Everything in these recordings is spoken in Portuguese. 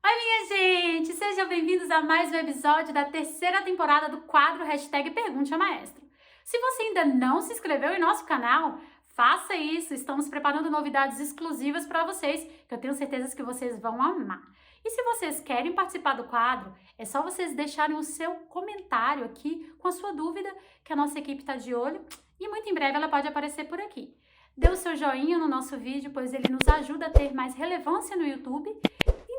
Oi, minha gente! Sejam bem-vindos a mais um episódio da terceira temporada do quadro Hashtag Pergunte ao Maestro. Se você ainda não se inscreveu em nosso canal, faça isso! Estamos preparando novidades exclusivas para vocês, que eu tenho certeza que vocês vão amar. E se vocês querem participar do quadro, é só vocês deixarem o seu comentário aqui com a sua dúvida, que a nossa equipe está de olho e muito em breve ela pode aparecer por aqui. Dê o seu joinha no nosso vídeo, pois ele nos ajuda a ter mais relevância no YouTube.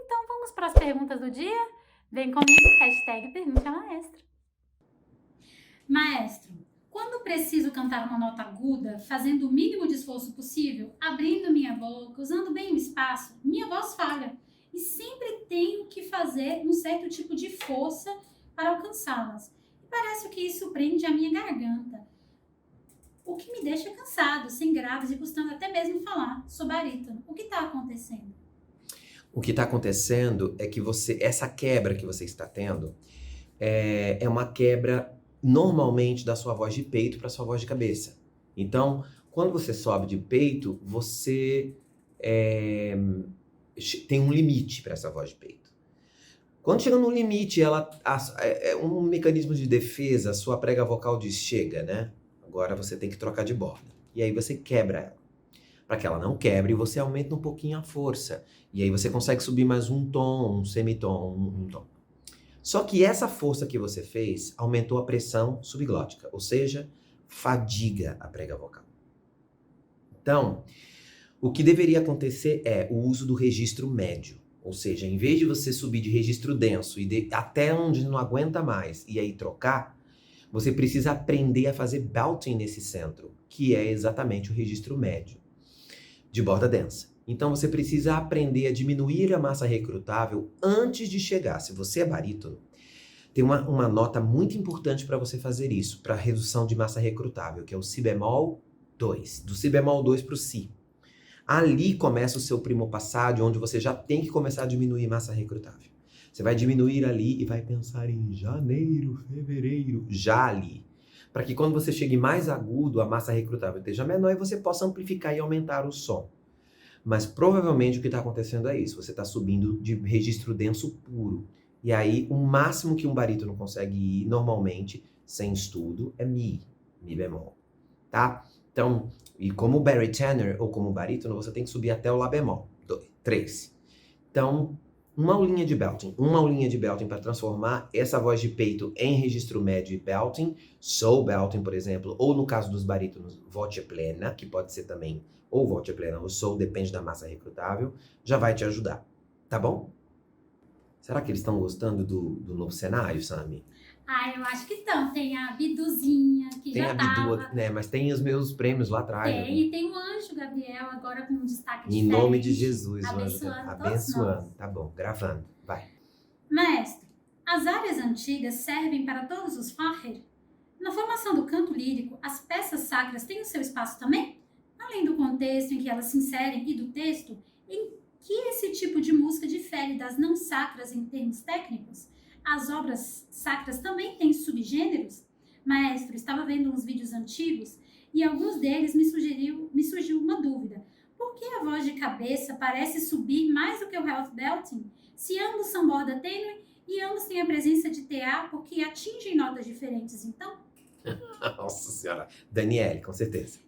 Então vamos para as perguntas do dia? Vem comigo, hashtag Pergunte ao Maestro. Maestro, quando preciso cantar uma nota aguda, fazendo o mínimo de esforço possível, abrindo minha boca, usando bem o espaço, minha voz falha. E sempre tenho que fazer um certo tipo de força para alcançá-las. E parece que isso prende a minha garganta, o que me deixa cansado, sem graves e custando até mesmo falar. Sou barítono. O que está acontecendo? O que está acontecendo é que essa quebra que você está tendo é uma quebra normalmente da sua voz de peito para sua voz de cabeça. Então, quando você sobe de peito, você tem um limite para essa voz de peito. Quando chega no limite, é um mecanismo de defesa, a sua prega vocal diz chega, né? Agora você tem que trocar de borda. E aí você quebra ela. Para que ela não quebre, você aumenta um pouquinho a força. E aí você consegue subir mais um tom, um semitom, um tom. Só que essa força que você fez aumentou a pressão subglótica, ou seja, fadiga a prega vocal. Então, o que deveria acontecer é o uso do registro médio. Ou seja, em vez de você subir de registro denso e até onde não aguenta mais e aí trocar, você precisa aprender a fazer belting nesse centro, que é exatamente o registro médio de borda densa. Então você precisa aprender a diminuir a massa recrutável antes de chegar. Se você é barítono, tem uma nota muito importante para você fazer isso, para redução de massa recrutável, que é o si bemol 2. Do si bemol 2 para o si. Ali começa o seu primo passado, onde você já tem que começar a diminuir massa recrutável. Você vai diminuir ali e vai pensar em janeiro, fevereiro, já ali. Para que quando você chegue mais agudo, a massa recrutável esteja menor e você possa amplificar e aumentar o som. Mas provavelmente o que está acontecendo é isso. Você está subindo de registro denso puro. E aí o máximo que um barítono consegue ir normalmente, sem estudo, é mi bemol. Tá? Então, e como baritone ou como barítono, você tem que subir até o lá bemol. 3. Então, uma aulinha de belting para transformar essa voz de peito em registro médio e belting, soul belting, por exemplo, ou no caso dos barítonos, voce plena, que pode ser também ou voce plena ou soul, depende da massa recrutável, já vai te ajudar, tá bom? Será que eles estão gostando do novo cenário, Sami? Eu acho que estão. Tem a Biduzinha, que Tem já a Bidu, tava. né? Mas tem os meus prêmios lá atrás. Tem, Né? e tem o Anjo Gabriel agora com um destaque Em diferente. nome de Jesus, abençoando abençoando. todos nós. Tá bom, gravando, vai. Maestro, as áreas antigas servem para todos os Facher? Na formação do canto lírico, as peças sacras têm o seu espaço também? Além do contexto em que elas se inserem e do texto, em que esse tipo de música difere das não sacras em termos técnicos? As obras sacras também têm subgêneros? Maestro, estava vendo uns vídeos antigos e alguns deles me surgiu uma dúvida. Por que a voz de cabeça parece subir mais do que o half belting? Se ambos são borda tênue e ambos têm a presença de TA porque atingem notas diferentes, então? Nossa senhora. Daniele, com certeza.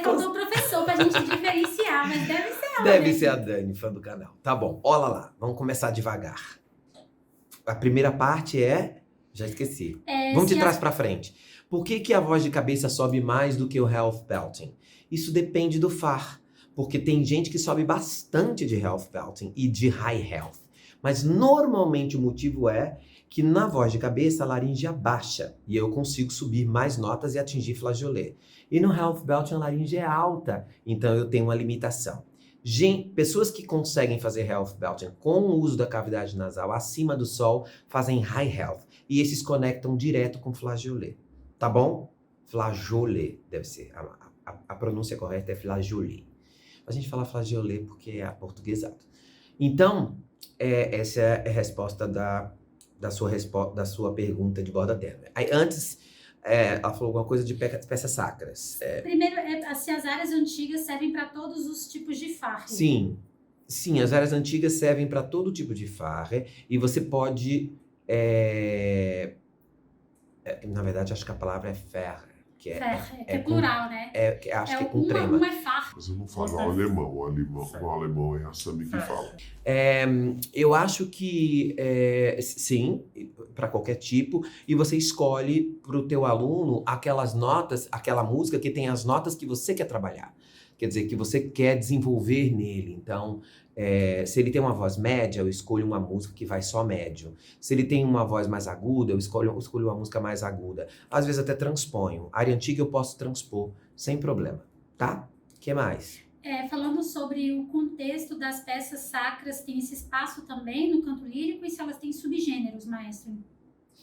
Faltou o professor pra gente diferenciar, mas deve ser ela. Deve ser a Dani, fã do canal. Tá bom, olha lá. Vamos começar devagar. A primeira parte é... Já esqueci. Vamos de trás pra frente. Por que a voz de cabeça sobe mais do que o half belting? Isso depende do far. Porque tem gente que sobe bastante de half belting e de high half. Mas normalmente o motivo é que na voz de cabeça a laringe abaixa e eu consigo subir mais notas e atingir flageolet. E no half belting a laringe é alta, então eu tenho uma limitação. Pessoas que conseguem fazer half belting com o uso da cavidade nasal acima do sol fazem high half e esses conectam direto com flageolet, tá bom? Flageolet deve ser, a pronúncia correta é flageolet. A gente fala flageolet porque é aportuguesado. Então, essa é a resposta da sua pergunta de borda tênue. Aí antes, ela falou alguma coisa de peças sacras. Primeiro, se as áreas antigas servem para todos os tipos de far. Sim. Sim, as áreas antigas servem para todo tipo de farra e você pode, na verdade, acho que a palavra é ferra, que Que é plural, né? acho que é com Um trema. é far. Mas eu não falo alemão. O alemão é a Sammy que fala. Eu acho que sim, para qualquer tipo, e você escolhe para o teu aluno aquelas notas, aquela música que tem as notas que você quer trabalhar. Quer dizer, que você quer desenvolver nele. Então, se ele tem uma voz média, eu escolho uma música que vai só médio. Se ele tem uma voz mais aguda, eu escolho uma música mais aguda. Às vezes até transponho. Área antiga eu posso transpor, sem problema, tá? O que mais? Falando sobre o contexto das peças sacras, tem esse espaço também no canto lírico e se elas têm subgêneros, maestro?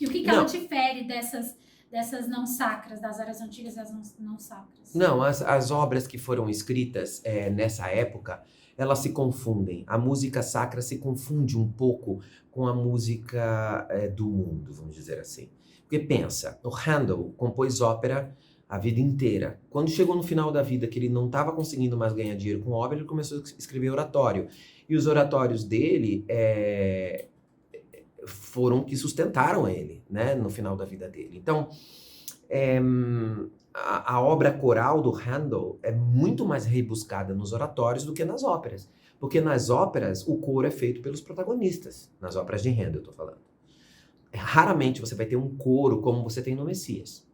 E o que ela difere dessas não sacras, das áreas antigas das não sacras? Não, as obras que foram escritas nessa época, elas se confundem. A música sacra se confunde um pouco com a música do mundo, vamos dizer assim. Porque pensa, o Handel compôs ópera a vida inteira. Quando chegou no final da vida, que ele não estava conseguindo mais ganhar dinheiro com ópera, ele começou a escrever oratório. E os oratórios dele foram que sustentaram ele, né, no final da vida dele. Então, a obra coral do Handel é muito mais rebuscada nos oratórios do que nas óperas. Porque nas óperas, o coro é feito pelos protagonistas. Nas óperas de Handel, eu tô falando. Raramente você vai ter um coro como você tem no Messias.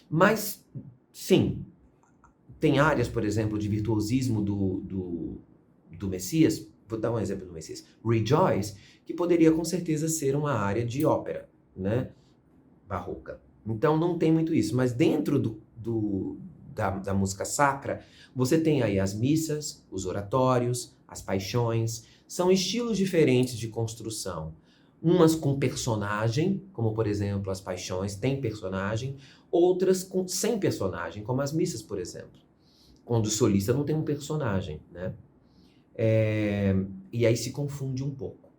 Mas, sim, tem áreas, por exemplo, de virtuosismo do Messias. Vou dar um exemplo do Messias. Rejoice, que poderia com certeza ser uma área de ópera, né? Barroca. Então não tem muito isso. Mas dentro da música sacra, você tem aí as missas, os oratórios, as paixões. São estilos diferentes de construção. Umas com personagem, como por exemplo as paixões, tem personagem. Outras sem personagem, como as missas, por exemplo. Quando o solista não tem um personagem, né? E aí se confunde um pouco.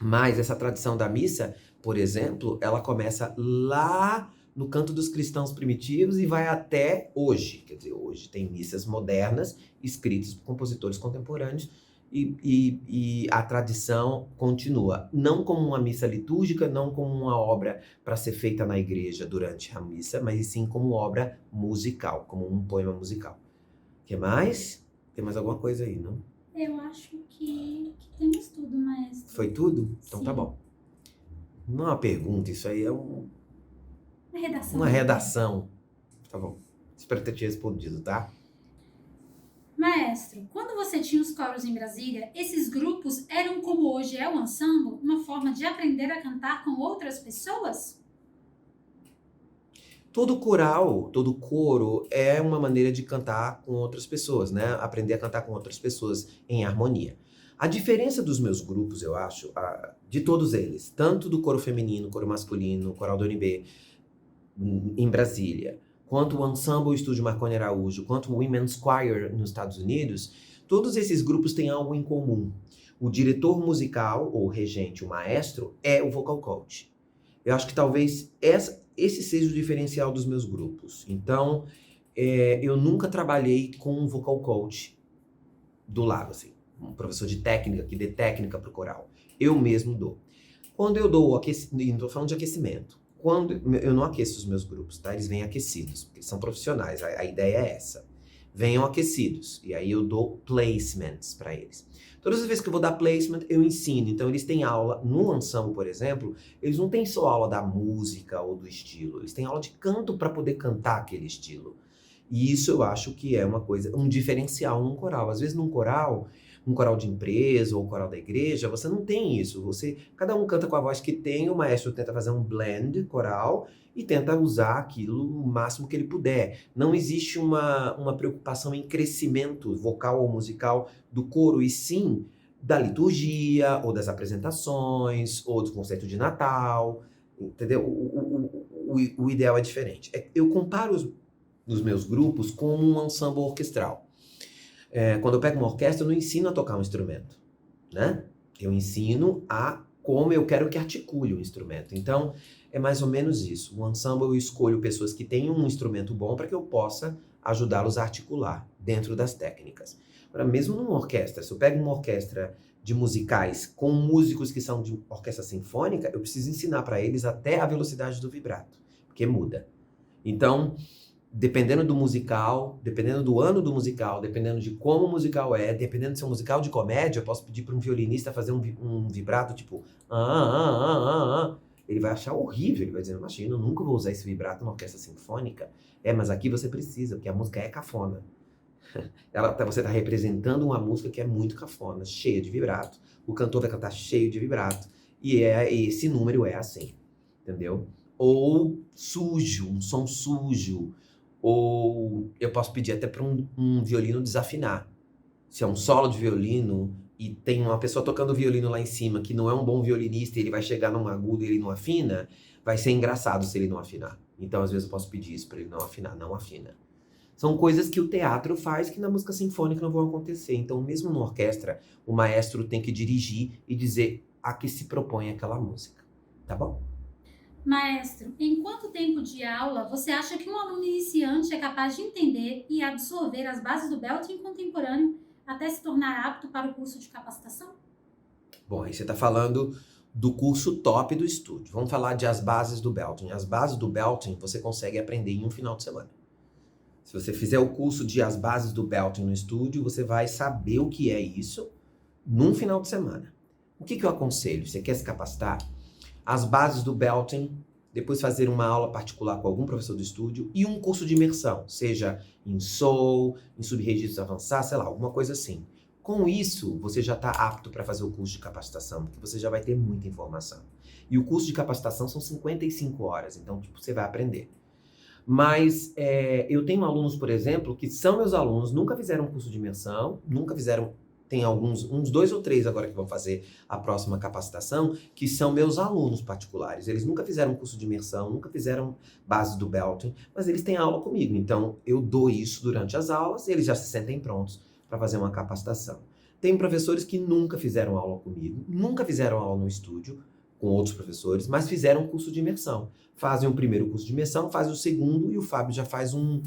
Mas essa tradição da missa, por exemplo, ela começa lá no canto dos cristãos primitivos e vai até hoje. Quer dizer, hoje tem missas modernas escritas por compositores contemporâneos e a tradição continua. Não como uma missa litúrgica, não como uma obra para ser feita na igreja durante a missa, mas sim como obra musical, como um poema musical. O que mais? Tem mais alguma coisa aí, não? Eu acho que temos tudo, maestro. Foi tudo? Então Sim. tá bom. Não é uma pergunta, isso aí é Uma redação. uma redação. Tá bom. Espero ter te respondido, tá? Maestro, quando você tinha os coros em Brasília, esses grupos eram como hoje é o ensemble, uma forma de aprender a cantar com outras pessoas? Todo coral, todo coro é uma maneira de cantar com outras pessoas, né? Aprender a cantar com outras pessoas em harmonia. A diferença dos meus grupos, eu acho, de todos eles, tanto do coro feminino, coro masculino, coral do UNB em Brasília, quanto o Ensemble Estúdio Marconi Araújo, quanto o Women's Choir nos Estados Unidos, todos esses grupos têm algo em comum. O diretor musical, ou regente, o maestro, é o vocal coach. Eu acho que talvez esse seja o diferencial dos meus grupos. Então, eu nunca trabalhei com um vocal coach do lado, assim, um professor de técnica que dê técnica para o coral. Eu mesmo dou. Quando eu dou aquecimento, não estou falando de aquecimento, eu não aqueço os meus grupos, tá? Eles vêm aquecidos, porque eles são profissionais, a ideia é essa. Venham aquecidos, e aí eu dou placements para eles. Todas as vezes que eu vou dar placement, eu ensino. Então, eles têm aula, no ensemble, por exemplo, eles não têm só aula da música ou do estilo, eles têm aula de canto para poder cantar aquele estilo. E isso eu acho que é uma coisa, um diferencial num coral. Às vezes num coral, um coral de empresa ou um coral da igreja, você não tem isso. Cada um canta com a voz que tem, o maestro tenta fazer um blend coral e tenta usar aquilo o máximo que ele puder. Não existe uma preocupação em crescimento vocal ou musical do coro, e sim da liturgia, ou das apresentações, ou do concerto de Natal, entendeu? O ideal é diferente. Eu comparo os meus grupos com um ensemble orquestral. Quando eu pego uma orquestra, eu não ensino a tocar um instrumento, né? Eu ensino a como eu quero que articule o instrumento. Então, é mais ou menos isso. O ensemble eu escolho pessoas que tenham um instrumento bom para que eu possa ajudá-los a articular dentro das técnicas. Agora, mesmo numa orquestra, se eu pego uma orquestra de musicais com músicos que são de orquestra sinfônica, eu preciso ensinar para eles até a velocidade do vibrato, porque muda. Então, dependendo do musical, dependendo do ano do musical, dependendo de como o musical é, dependendo se é um musical de comédia, eu posso pedir para um violinista fazer um vibrato tipo Ele vai achar horrível, ele vai dizer, imagina, eu nunca vou usar esse vibrato numa orquestra sinfônica. Mas aqui você precisa, porque a música é cafona. Você está representando uma música que é muito cafona, cheia de vibrato. O cantor vai cantar cheio de vibrato. E esse número é assim, entendeu? Ou sujo, um som sujo. Ou eu posso pedir até para um violino desafinar. Se é um solo de violino e tem uma pessoa tocando violino lá em cima que não é um bom violinista e ele vai chegar num agudo e ele não afina, vai ser engraçado se ele não afinar. Então, às vezes, eu posso pedir isso para ele não afinar, não afina. São coisas que o teatro faz que na música sinfônica não vão acontecer. Então, mesmo numa orquestra, o maestro tem que dirigir e dizer a que se propõe aquela música. Tá bom? Maestro, em quanto tempo de aula você acha que um aluno iniciante é capaz de entender e absorver as bases do belting contemporâneo até se tornar apto para o curso de capacitação? Bom, aí você está falando do curso top do estúdio. Vamos falar de as bases do belting. As bases do belting você consegue aprender em um final de semana. Se você fizer o curso de as bases do belting no estúdio, você vai saber o que é isso num final de semana. O que eu aconselho? Você quer se capacitar? As bases do belting, depois fazer uma aula particular com algum professor do estúdio e um curso de imersão, seja em soul, em subregistros avançados, sei lá, alguma coisa assim. Com isso, você já está apto para fazer o curso de capacitação, porque você já vai ter muita informação. E o curso de capacitação são 55 horas, então você vai aprender. Mas eu tenho alunos, por exemplo, que são meus alunos, nunca fizeram um curso de imersão, nunca fizeram, tem uns 2 ou 3 agora que vão fazer a próxima capacitação, que são meus alunos particulares. Eles nunca fizeram um curso de imersão, nunca fizeram bases do belting, mas eles têm aula comigo. Então, eu dou isso durante as aulas e eles já se sentem prontos para fazer uma capacitação. Tem professores que nunca fizeram aula comigo, nunca fizeram aula no estúdio com outros professores, mas fizeram um curso de imersão. Fazem o primeiro curso de imersão, fazem o segundo e o Fábio já faz um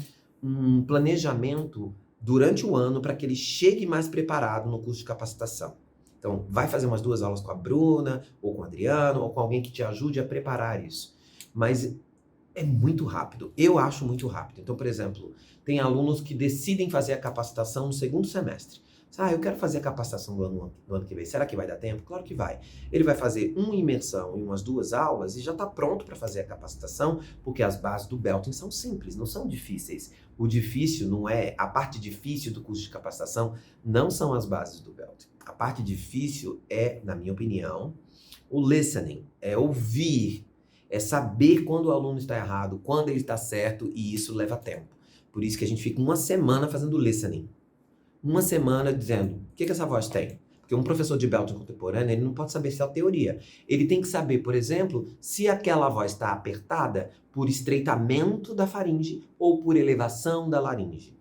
planejamento durante o ano para que ele chegue mais preparado no curso de capacitação. Então, vai fazer umas 2 aulas com a Bruna, ou com o Adriano, ou com alguém que te ajude a preparar isso. Mas é muito rápido. Eu acho muito rápido. Então, por exemplo, tem alunos que decidem fazer a capacitação no segundo semestre. Eu quero fazer a capacitação do ano que vem. Será que vai dar tempo? Claro que vai. Ele vai fazer uma imersão em umas 2 aulas e já está pronto para fazer a capacitação, porque as bases do belting são simples, não são difíceis. O difícil não é... A parte difícil do curso de capacitação não são as bases do belting. A parte difícil é, na minha opinião, o listening. É ouvir, é saber quando o aluno está errado, quando ele está certo, e isso leva tempo. Por isso que a gente fica uma semana fazendo listening. Uma semana dizendo, o que essa voz tem? Porque um professor de belting contemporâneo, ele não pode saber se é a teoria. Ele tem que saber, por exemplo, se aquela voz está apertada por estreitamento da faringe ou por elevação da laringe.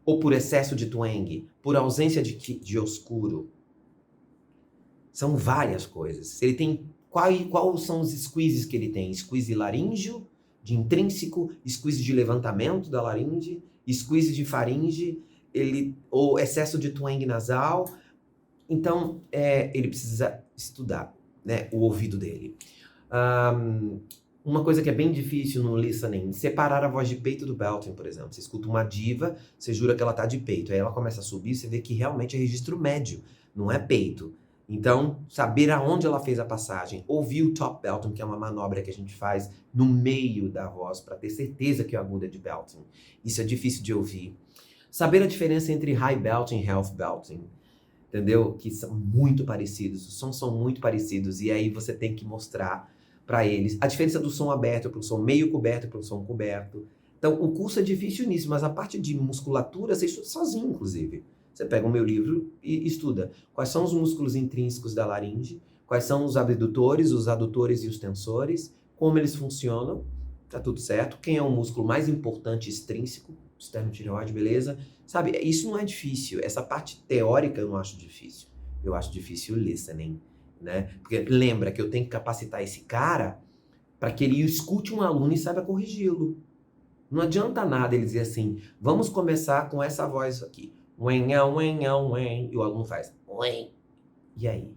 Ou por excesso de twang, por ausência de oscuro. São várias coisas. Ele tem quais são os squeezes que ele tem? Squeeze laríngeo, de intrínseco, squeeze de levantamento da laringe, squeeze de faringe, ou excesso de twang nasal. Então, ele precisa estudar, né, o ouvido dele. Uma coisa que é bem difícil no listening, separar a voz de peito do belting, por exemplo. Você escuta uma diva, você jura que ela tá de peito, aí ela começa a subir, você vê que realmente é registro médio, não é peito. Então, saber aonde ela fez a passagem, ouvir o top belting, que é uma manobra que a gente faz no meio da voz, para ter certeza que o agudo é de belting. Isso é difícil de ouvir. Saber a diferença entre high belting e half belting, entendeu? Que são muito parecidos, os sons são muito parecidos, e aí você tem que mostrar para eles a diferença do som aberto para o som meio coberto para o som coberto. Então, o curso é difícil nisso, mas a parte de musculatura você estuda sozinho, inclusive. Você pega o meu livro e estuda quais são os músculos intrínsecos da laringe, quais são os abdutores, os adutores e os tensores, como eles funcionam, tá tudo certo, quem é o músculo mais importante extrínseco, esternoctireoide, beleza? Sabe, isso não é difícil. Essa parte teórica eu não acho difícil. Eu acho difícil o listening, né? Porque lembra que eu tenho que capacitar esse cara para que ele escute um aluno e saiba corrigi-lo. Não adianta nada ele dizer assim, vamos começar com essa voz aqui. Uenhão, uenhão, uem. E o aluno faz, uem. E aí?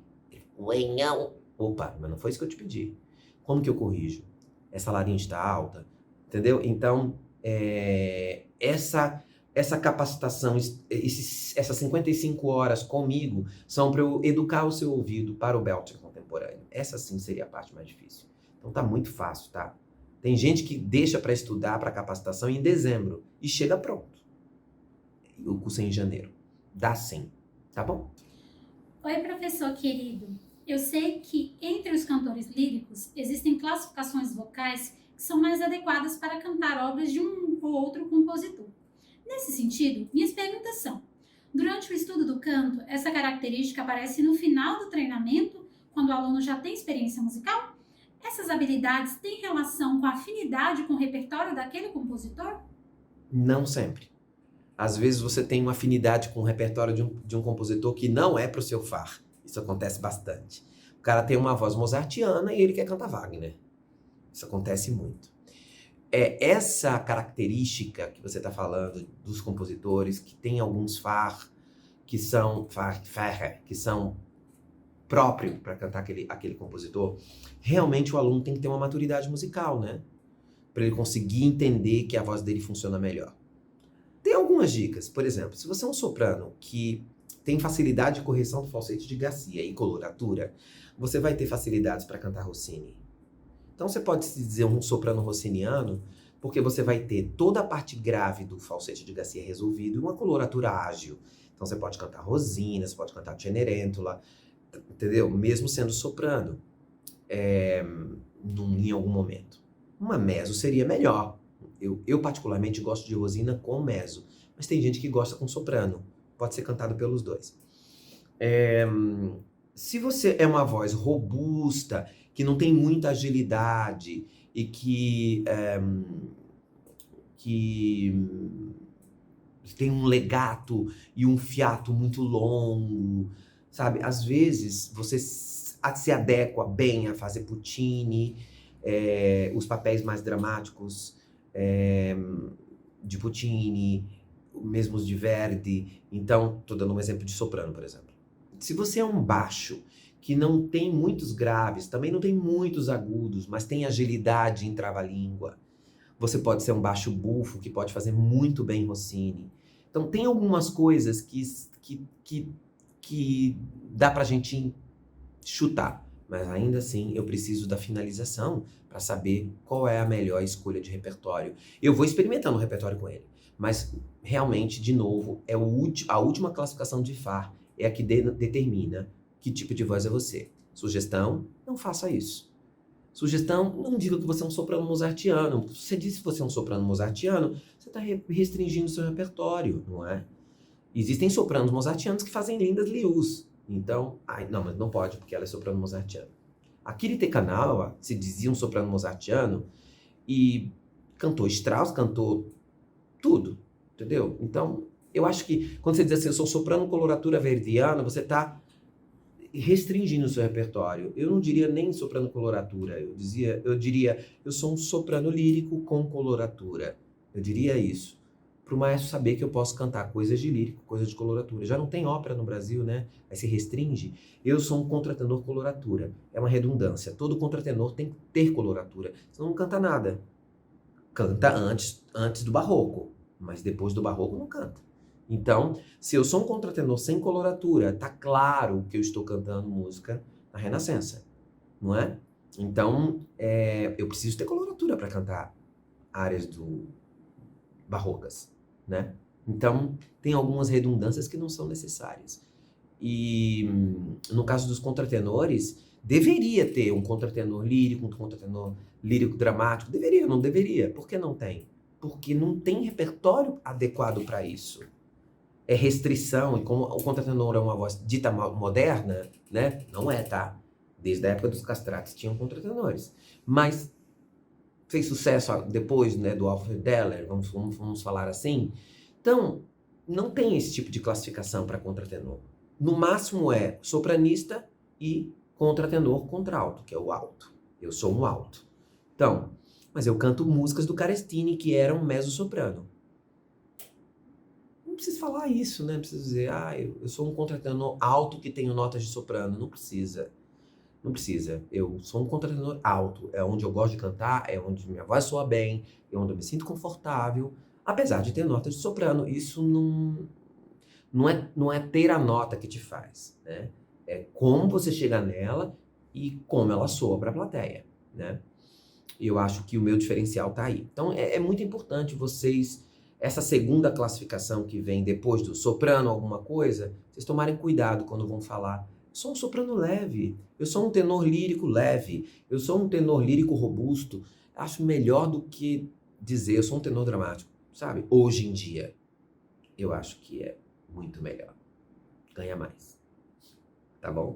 Uenhão. Opa, mas não foi isso que eu te pedi. Como que eu corrijo? Essa laringe está alta, entendeu? Então, essa capacitação, essas 55 horas comigo são para eu educar o seu ouvido para o belting contemporâneo. Essa sim seria a parte mais difícil. Então tá muito fácil, tá? Tem gente que deixa para estudar para capacitação em dezembro e chega pronto. O curso é em janeiro. Dá sim, tá bom? Oi, professor querido. Eu sei que entre os cantores líricos existem classificações vocais que são mais adequadas para cantar obras de um ou outro compositor. Nesse sentido, minhas perguntas são: durante o estudo do canto, essa característica aparece no final do treinamento, quando o aluno já tem experiência musical? Essas habilidades têm relação com a afinidade com o repertório daquele compositor? Não sempre. Às vezes você tem uma afinidade com o repertório de um compositor que não é para o seu far. Isso acontece bastante. O cara tem uma voz mozartiana e ele quer cantar Wagner. Isso acontece muito. Essa característica que você está falando dos compositores, que tem alguns far, que são próprios para cantar aquele compositor, realmente o aluno tem que ter uma maturidade musical, né? Para ele conseguir entender que a voz dele funciona melhor. Tem algumas dicas. Por exemplo, se você é um soprano que tem facilidade de correção do falsete de Garcia e coloratura, você vai ter facilidades para cantar Rossini. Então você pode se dizer um soprano rossiniano, porque você vai ter toda a parte grave do falsete de Garcia resolvido e uma coloratura ágil. Então você pode cantar Rosina, você pode cantar Cenerentola, entendeu? Mesmo sendo soprano, em algum momento. Uma mezzo seria melhor. Eu particularmente gosto de Rosina com mezzo, mas tem gente que gosta com soprano. Pode ser cantado pelos dois. Se você é uma voz robusta, que não tem muita agilidade e que tem um legato e um fiato muito longo, sabe? Às vezes você se adequa bem a fazer Puccini, os papéis mais dramáticos de Puccini, mesmo os de Verdi. Então, estou dando um exemplo de soprano, por exemplo. Se você é um baixo que não tem muitos graves, também não tem muitos agudos, mas tem agilidade em trava-língua, você pode ser um baixo bufo que pode fazer muito bem Rossini. Então, tem algumas coisas que dá pra gente chutar, mas ainda assim eu preciso da finalização para saber qual é a melhor escolha de repertório. Eu vou experimentando o repertório com ele, mas realmente, de novo, a última classificação de Far é a que determina que tipo de voz é você. Sugestão, não faça isso. Sugestão, não diga que você é um soprano mozartiano. Se você disse que você é um soprano mozartiano, você está restringindo o seu repertório, não é? Existem sopranos mozartianos que fazem lindas lius. Então, não, mas não pode, porque ela é soprano mozartiana. Akiri Te Kanawa se dizia um soprano mozartiano e cantou Strauss, cantou tudo, entendeu? Então, eu acho que quando você diz assim, eu sou soprano coloratura verdiana, você está restringindo o seu repertório. Eu não diria nem soprano coloratura, eu diria, eu sou um soprano lírico com coloratura. Eu diria isso. Para o maestro saber que eu posso cantar coisas de lírico, coisas de coloratura. Já não tem ópera no Brasil, né? Aí se restringe. Eu sou um contratenor coloratura. É uma redundância. Todo contratenor tem que ter coloratura. Senão não canta nada. Canta antes do barroco, mas depois do barroco não canta. Então, se eu sou um contratenor sem coloratura, tá claro que eu estou cantando música na Renascença, não é? Então, eu preciso ter coloratura para cantar áreas barrocas, né? Então, tem algumas redundâncias que não são necessárias. E, no caso dos contratenores, deveria ter um contratenor lírico, um contratenor lírico dramático. Deveria, não deveria. Por que não tem? Porque não tem repertório adequado para isso. É restrição, e como o contratenor é uma voz dita moderna, né? Não é, tá? Desde a época dos castrates tinham contratenores. Mas fez sucesso depois, né, do Alfred Deller, vamos falar assim. Então, não tem esse tipo de classificação para contratenor. No máximo é sopranista e contratenor contralto, que é o alto. Eu sou um alto. Então, Mas eu canto músicas do Carestini, que era um mezzo-soprano. Não preciso falar isso, né? Não preciso dizer, eu sou um contratenor alto que tenho notas de soprano. Não precisa. Não precisa. Eu sou um contratenor alto. É onde eu gosto de cantar, é onde minha voz soa bem, é onde eu me sinto confortável, apesar de ter notas de soprano. Isso não é ter a nota que te faz, né? É como você chega nela e como ela soa para a plateia, né? Eu acho que o meu diferencial tá aí. Então, é muito importante vocês, essa segunda classificação que vem depois do soprano alguma coisa, vocês tomarem cuidado quando vão falar. Eu sou um soprano leve, eu sou um tenor lírico leve, eu sou um tenor lírico robusto. Acho melhor do que dizer eu sou um tenor dramático, sabe? Hoje em dia, eu acho que é muito melhor. Ganha mais. Tá bom?